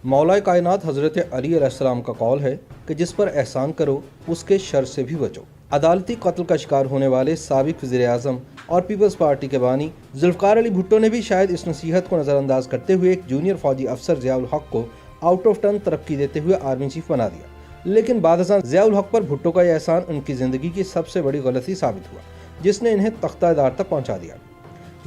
मौलाए कायनात हज़रत अली अलैहिस्सलाम का कौल है कि जिस पर एहसान करो उसके शर से भी बचो। अदालती कत्ल का शिकार होने वाले साबिक वज़ीर आज़म और पीपल्स पार्टी के बानी जुल्फ़िकार अली भुट्टो ने भी शायद इस नसीहत को नज़रअंदाज करते हुए एक जूनियर फौजी अफसर ज़ियाउल हक को आउट ऑफ टर्न तरक्की देते हुए आर्मी चीफ बना दिया। लेकिन बादशाह ज़ियाउल हक पर भुट्टो का यह एहसान उनकी ज़िंदगी की सबसे बड़ी गलती साबित हुआ, जिसने इन्हें तख्तादार तक पहुँचा दिया।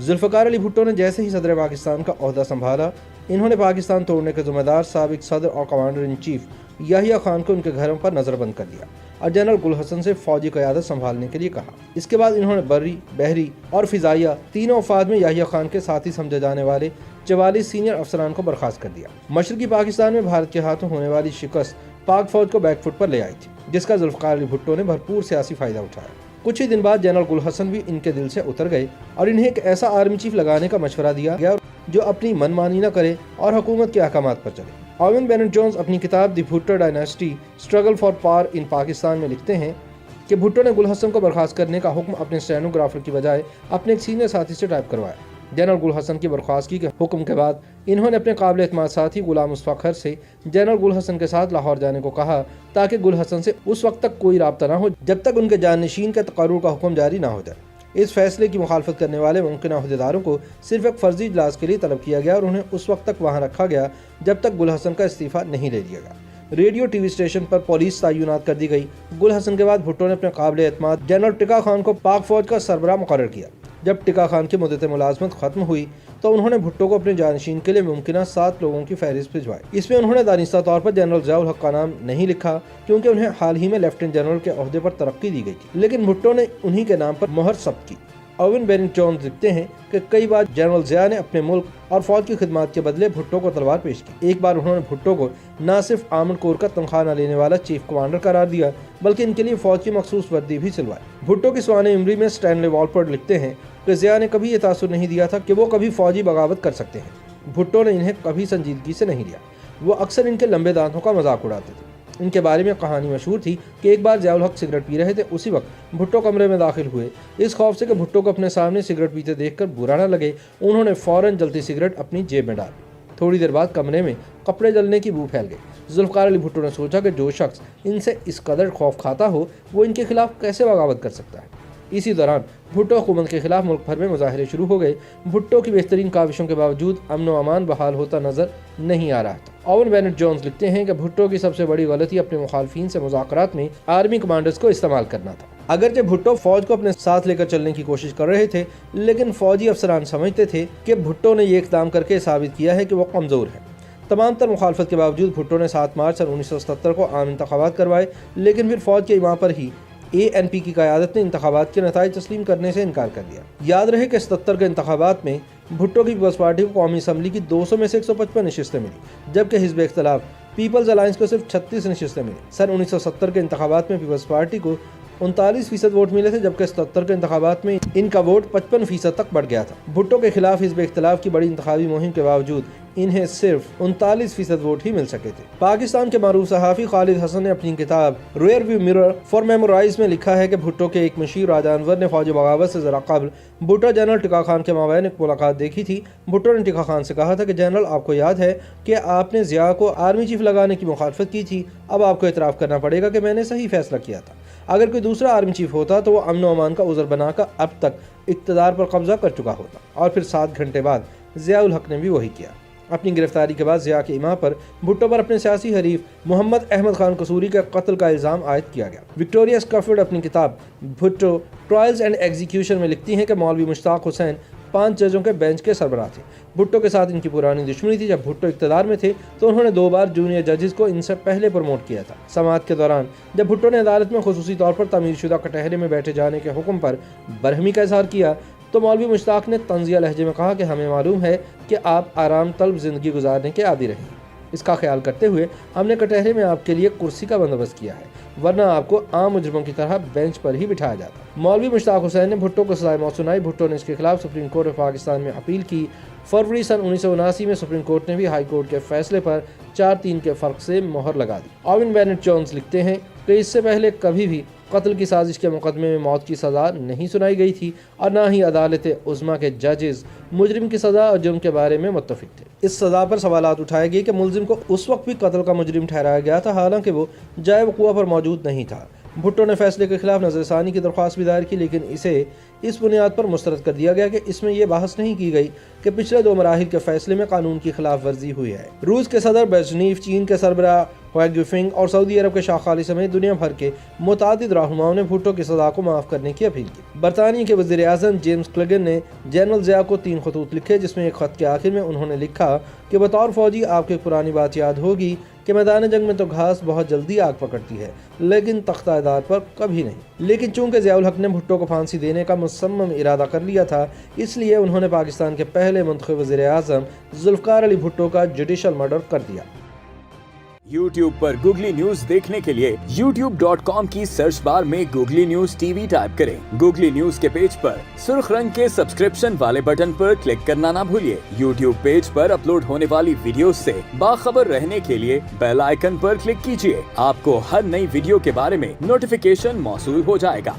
जुल्फ़िकार अली भुट्टो ने जैसे ही सदर पाकिस्तान का ओहदा संभाला, इन्होंने पाकिस्तान तोड़ने के ज़िम्मेदार साबिक सदर और commander in chief Yahya Khan को उनके घरों पर नज़रबंद कर दिया और जनरल गुल हसन से फौजी क़यादत संभालने के लिए कहा। इसके बाद इन्होंने बर्री, बहरी और फ़िज़ाइया तीनों अफवाद में याहिया खान के साथी समझे जाने वाले 44 सीनियर अफसरान को बर्खास्त कर दिया। मशरक़ी पाकिस्तान में भारत के हाथों होने वाली शिकस्त पाक फौज को बैकफुट पर ले आई थी, जिसका जुल्फ़िकार अली भुट्टो ने भरपूर सियासी फ़ायदा उठाया। कुछ ही दिन बाद जनरल गुल हसन भी इनके दिल से उतर गए और इन्हें एक ऐसा आर्मी चीफ लगाने का मशवरा दिया गया जो अपनी मनमानी न करे और हुकूमत के अहकामात पर चले। ओवेन बेनेट जोन्स अपनी किताब the Bhutto dynasty struggle for power in Pakistan में लिखते हैं कि भुट्टो ने गुल हसन को बर्खास्त करने का हुक्म अपने स्टेनोग्राफर की बजाय अपने एक सीनियर साथी से टाइप करवाया। जनरल गुल हसन की बर्खास्तगी के हुक्म के बाद इन्होंने अपने काबिल एतमाद साथी गुलाम मुस्तफा से जनरल गुल हसन के साथ लाहौर जाने को कहा, ताकि गुल हसन से उस वक्त तक कोई राब्ता न हो जब तक उनके जानशीन के तकर्रुर का हुक्म जारी न हो जाए। इस फैसले की मुखालफत करने वाले मुमकिन अहदेदारों को सिर्फ एक फर्जी इजलास के लिए तलब किया गया और उन्हें उस वक्त तक वहाँ रखा गया जब तक गुल हसन का इस्तीफ़ा नहीं ले दिया गया। रेडियो टीवी स्टेशन पर पुलिस तैनात कर दी गई। गुल हसन के बाद भुट्टो ने अपने काबिल एतमाद जनरल टिका खान को पाक फौज का सरबराह मुकर्रर किया। जब टिका खान की मुद्दत मुलाजमत खत्म हुई तो उन्होंने भुट्टो को अपने जानशीन के लिए मुमकिन 7 लोगों की फहरिस्त भिजवाई। इसमें उन्होंने दानिस्ता तौर पर जनरल ज़ियाउल हक का नाम नहीं लिखा, क्योंकि उन्हें हाल ही में लेफ्टिनेंट जनरल के ओहदे पर तरक्की दी गई थी, लेकिन भुट्टो ने उन्हीं के नाम पर मोहर ज़ब्त की। ओवेन बेनेट जोन्स लिखते हैं कि कई बार जनरल ज़िया ने अपने मुल्क और फौज की खिदमत के बदले भुट्टो को तलवार पेश की। एक बार उन्होंने भुट्टो को न सिर्फ आर्मड कोर का तनख्वाह न लेने वाला चीफ कमांडर करार दिया, बल्कि इनके लिए फौज की मखसूस वर्दी भी सिलवाई। भुट्टो की सवाने इमरी में स्टैनले वॉलपर्ड लिखते हैं कि ज़िया ने कभी ये तासुर नहीं दिया था कि वो कभी फौजी बगावत कर सकते हैं। भुट्टो ने इन्हें कभी संजीदगी से नहीं लिया। वो अक्सर इनके लंबे दांतों का मजाक उड़ाते थे। इनके बारे में कहानी मशहूर थी कि एक बार ज़ियाउल हक सिगरेट पी रहे थे, उसी वक्त भुट्टो कमरे में दाखिल हुए। इस खौफ से कि भुट्टो को अपने सामने सिगरेट पीते देखकर बुरा न लगे, उन्होंने फ़ौरन जलती सिगरेट अपनी जेब में डाली। थोड़ी देर बाद कमरे में कपड़े जलने की बू फैल गई। जुल्फ़िकार अली भुट्टो ने सोचा कि जो शख्स इनसे इस कदर खौफ खाता हो वो इनके खिलाफ कैसे बगावत कर सकता है। इसी दौरान भुट्टो हुकूमत के खिलाफ मुल्क भर में मुजाहरे शुरू हो गए। भुट्टो की बेहतरीन काविशों के बावजूद अमन व अमान बहाल होता नजर नहीं आ रहा था। ओवेन बेनेट जोन्स लिखते हैं कि भुट्टो की सबसे बड़ी गलती अपने मुखालफिन से मुज़ाकरात में आर्मी कमांडर्स को इस्तेमाल करना था। अगरचे भुट्टो फौज को अपने साथ लेकर चलने की कोशिश कर रहे थे, लेकिन फौजी अफसरान समझते थे कि भुट्टो ने ये इक़दाम करके साबित किया है कि वो कमज़ोर है। तमाम तर मुखालफत के बावजूद भुट्टो ने 7 मार्च सन 1977 को आम इंतखाबात करवाए, लेकिन फिर फौज के इमाम पर ही ANP की क़यादत ने इंतखाबात के नताइज तस्लीम करने से इनकार कर दिया। याद रहे कि 77 के इंतखाबात में भुट्टो की पीपल्स पार्टी को कौमी असम्बली की 200 में से 155 नशिस्तें मिली, जबकि हिज़्ब इख्तिलाफ पीपल्स अलायंस को सिर्फ 36 नशिस्तें मिली। सन 1970 के इंतखाबात में पीपल्स पार्टी को 39% वोट मिले थे, जबकि 77 के इंतखाबात में इनका वोट 55% तक बढ़ गया था। भुट्टो के खिलाफ हिज़्ब इख्तिलाफ की बड़ी इंतखाबी मुहिम के बावजूद इन्हें सिर्फ 39% वोट ही मिल सके थे। पाकिस्तान के मारूफ सहाफ़ी खालिद हसन ने अपनी किताब rear view mirror for memorise में लिखा है कि भुट्टो के एक मशीर राजा अनवर ने फौजी बगावत से ज़रा कबल भुट्टो जनरल टिका खान के माबैन एक मुलाकात देखी थी। भुट्टो ने टिका खान से कहा था कि जनरल, आपको याद है कि आपने ज़िया को आर्मी चीफ लगाने की मुखालफत की थी। अब आपको एतराफ़ करना पड़ेगा कि मैंने सही फैसला किया था। अगर कोई दूसरा आर्मी चीफ होता तो वो अमन व अमान का उज़र बनाकर अब तक इक़्तिदार पर कब्जा कर चुका होता। और फिर 7 घंटे बाद ज़ियाउल हक ने भी वही किया। अपनी गिरफ्तारी के बाद ज़िया के इमाम पर भुट्टो पर अपने सियासी हरीफ मोहम्मद अहमद खान कसूरी के कत्ल का इल्ज़ाम आयद किया गया। विक्टोरिया स्कफिल्ड अपनी किताब भुट्टो ट्रायल्स एंड एग्जीक्यूशन में लिखती हैं कि मौलवी मुश्ताक हुसैन 5 जजों के बेंच के सरबराह थे। भुट्टो के साथ इनकी पुरानी दुश्मनी थी। जब भुट्टो इक़्तिदार में थे तो उन्होंने 2 बार जूनियर जजेस को इनसे पहले प्रमोट किया था। समाअत के दौरान जब भुट्टो ने अदालत में खुसूसी तौर पर तमीरशुदा कटहरे में बैठे जाने के हुक्म पर बरहमी का इजहार किया तो मौलवी मुश्ताक ने तंज़िया लहजे में कहा कि हमें मालूम है कि आप आराम तलब ज़िंदगी गुजारने के आदी रहे। इसका ख्याल करते हुए हमने कटहरे में आपके लिए कुर्सी का बंदोबस्त किया है, वरना आपको आम मुजरिमों की तरह बेंच पर ही बिठाया जाता। मौलवी मुश्ताक हुसैन ने भुट्टो को सज़ाए मौत सुनाई। भुट्टो ने इसके खिलाफ सुप्रीम कोर्ट ऑफ पाकिस्तान में अपील की। फरवरी सन 1979 में सुप्रीम कोर्ट ने भी हाई कोर्ट के फैसले पर 4-3 के फ़र्क से मोहर लगा दी। ओवेन बेनेट जोन्स लिखते हैं कि इससे पहले कभी भी قتل کی سازش کے مقدمے میں موت کی سزا نہیں سنائی گئی تھی اور نہ ہی عدالت عظمیٰ کے ججز مجرم کی سزا اور جرم کے بارے میں متفق تھے۔ اس سزا پر سوالات اٹھائے گئے کہ ملزم کو اس وقت بھی قتل کا مجرم ٹھہرایا گیا تھا حالانکہ وہ جائے وقوع پر موجود نہیں تھا۔ بھٹو نے فیصلے کے خلاف نظر ثانی کی درخواست بھی دائر کی، لیکن اسے اس بنیاد پر مسترد کر دیا گیا کہ اس میں یہ بحث نہیں کی گئی کہ پچھلے 2 مراحل کے فیصلے میں قانون کی خلاف ورزی ہوئی ہے۔ روس کے صدر برزنیف، چین کے سربراہ ہوائے گیفنگ اور سعودی عرب کے شاہ خالد سمیت دنیا بھر کے متعدد رہنماؤں نے بھٹو کی سزا کو معاف کرنے کی اپیل کی۔ برطانیہ کے وزیر اعظم جیمز کلیگن نے جنرل ضیاء کو 3 خطوط لکھے، جس میں ایک خط کے آخر میں انہوں نے لکھا کہ بطور فوجی آپ کو ایک پرانی بات یاد ہوگی کہ میدان جنگ میں تو گھاس بہت جلدی آگ پکڑتی ہے لیکن تختہ ادار پر کبھی نہیں۔ لیکن چونکہ ضیاء الحق نے بھٹو کو پھانسی دینے کا مصمم ارادہ کر لیا تھا، اس لیے انہوں نے پاکستان کے پہلے منتخب وزیر اعظم ذوالفقار علی بھٹو کا جوڈیشل مرڈر کر دیا۔ YouTube پر گوگلی نیوز دیکھنے کے لیے youtube.com کی سرچ بار میں googly news T V type کریں۔ گوگلی نیوز کے پیج پر سرخ رنگ کے سبسکرپشن والے بٹن پر کلک کرنا نہ بھولیے۔ YouTube پیج پر اپلوڈ ہونے والی ویڈیوز سے باخبر رہنے کے لیے بیل آئیکن پر کلک کیجیے۔ آپ کو ہر نئی ویڈیو کے بارے میں نوٹیفیکیشن موصول ہو جائے گا۔